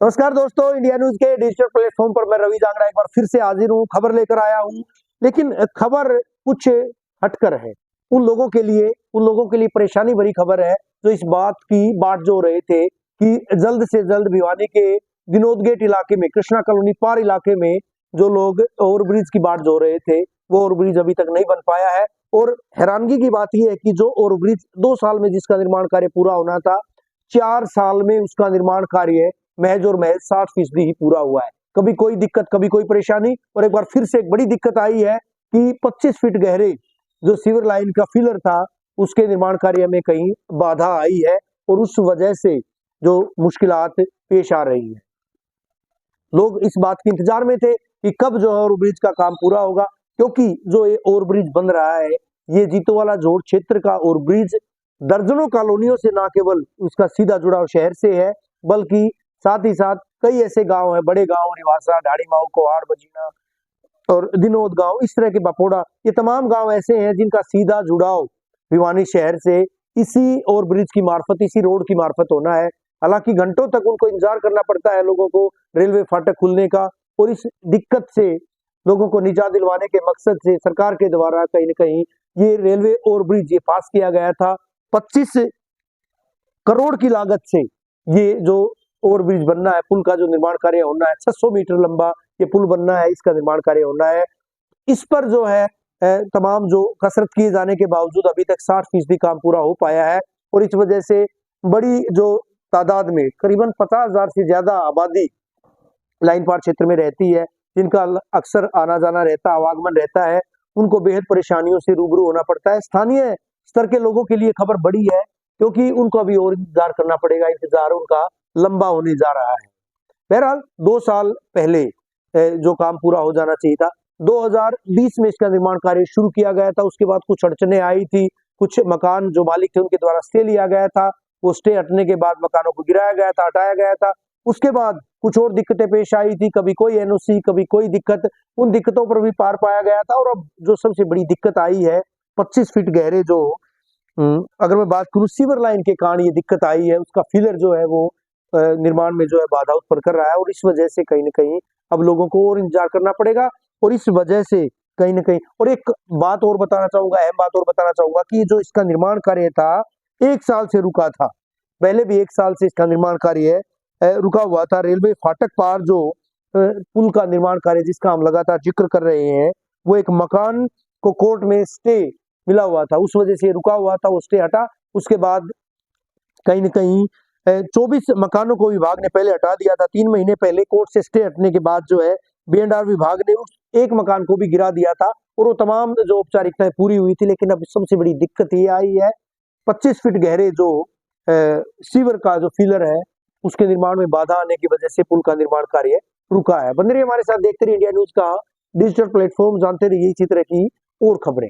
नमस्कार दोस्तों, India news के डिजिटल प्लेटफॉर्म पर मैं रवि जांगड़ा एक बार फिर से हाजिर हूँ, खबर लेकर आया हूँ। लेकिन खबर कुछ हटकर है। उन लोगों के लिए परेशानी भरी खबर है जो इस बात की बाट जो रहे थे कि जल्द से जल्द भिवानी के विनोद गेट इलाके में, कृष्णा कॉलोनी पार इलाके में जो लोग ओवरब्रिज की बाट जो रहे थे, वो ओवरब्रिज अभी तक नहीं बन पाया है। और हैरानगी की बात यह है कि जो ओवरब्रिज 2 साल में जिसका निर्माण कार्य पूरा होना था, 4 साल में उसका निर्माण कार्य महज और महज 60% ही पूरा हुआ है। कभी कोई दिक्कत, कभी कोई परेशानी, और एक बार फिर से एक बड़ी दिक्कत आई है कि 25 फीट गहरे जो सीवर लाइन का फिलर था, उसके निर्माण कार्य में कहीं बाधा आई है और उस वजह से जो मुश्किलात पेश आ रही है। लोग इस बात के इंतजार में थे कि कब जो है ओवरब्रिज का काम पूरा होगा, क्योंकि जो ये ओवरब्रिज बन रहा है, ये जीतोवाला जोड़ क्षेत्र का ओवरब्रिज दर्जनों कॉलोनियों से ना केवल उसका सीधा जुड़ाव शहर से है, बल्कि साथ ही साथ कई ऐसे गांव हैं, बड़े गांव, रिवासा, ढाड़ी माऊ, कोहाड़, बजीना और दिनोद गांव, इस तरह के बपोड़ा, ये तमाम गांव ऐसे हैं जिनका सीधा जुड़ाव भिवानी शहर से इसी ओवरब्रिज की मार्फत, इसी रोड की मार्फत होना है। हालांकि घंटों तक उनको इंतजार करना पड़ता है लोगों को रेलवे फाटक खुलने का, और इस दिक्कत से लोगों को निजात दिलवाने के मकसद से सरकार के द्वारा कहीं न कहीं ये रेलवे ओवरब्रिज ये पास किया गया था। 25 करोड़ की लागत से ये जो ओवरब्रिज बनना है, पुल का जो निर्माण कार्य होना है, 600 मीटर लंबा ये पुल बनना है, इसका निर्माण कार्य होना है। इस पर जो है तमाम जो कसरत किए जाने के बावजूद अभी तक 60% काम पूरा हो पाया है, और इस वजह से बड़ी जो तादाद में करीबन 50,000 से ज्यादा आबादी लाइन पार क्षेत्र में रहती है, जिनका अक्सर आना जाना रहता, आवागमन रहता है, उनको बेहद परेशानियों से रूबरू होना पड़ता है। स्थानीय स्तर के लोगों के लिए खबर बड़ी है, क्योंकि उनको अभी और इंतजार करना पड़ेगा, इंतजार उनका लंबा होने जा रहा है। बहरहाल 2 साल पहले जो काम पूरा हो जाना चाहिए था, 2020 में इसका निर्माण कार्य शुरू किया गया था। उसके बाद कुछ अड़चने आई थी, कुछ मकान जो मालिक थे उनके द्वारा स्टे लिया गया था, वो स्टे हटने के बाद मकानों को गिराया गया था, हटाया गया था। उसके बाद कुछ और दिक्कतें पेश आई थी, कभी कोई एनओसी, कभी कोई दिक्कत, उन दिक्कतों पर भी पार पाया गया था। और अब जो सबसे बड़ी दिक्कत आई है, 25 फीट गहरे जो अगर मैं बात करूं सीवर लाइन के कारण ये दिक्कत आई है, उसका फिलर जो है वो निर्माण में जो है बाधा उत्पन्न कर रहा है, और इस वजह से कहीं न कहीं अब लोगों को और इंतजार करना पड़ेगा। और इस वजह से कहीं न कहीं, और एक बात और बताना चाहूंगा, अहम बात और बताना चाहूंगा कि जो इसका निर्माण कार्य था 1 साल से रुका था। पहले भी 1 साल से इसका निर्माण कार्य रुका हुआ था। रेलवे फाटक पार जो पुल का निर्माण कार्य जिसका हम लगातार जिक्र कर रहे हैं, वो एक मकान को कोर्ट में स्टे मिला हुआ था, उस वजह से रुका हुआ था, वो स्टे हटा। उसके बाद कहीं न कहीं 24 मकानों को विभाग ने पहले हटा दिया था। 3 महीने पहले कोर्ट से स्टे हटने के बाद जो है B&R विभाग ने उस एक मकान को भी गिरा दिया था, और वो तमाम जो औपचारिकताएं पूरी हुई थी। लेकिन अब सबसे बड़ी दिक्कत ये आई है, 25 फीट गहरे जो सीवर का जो फिलर है, उसके निर्माण में बाधा आने की वजह से पुल का निर्माण कार्य रुका है। बने रहिए हमारे साथ, देखते रहिए इंडिया न्यूज का डिजिटल प्लेटफॉर्म, जानते रहिए इसी तरह की और खबरें।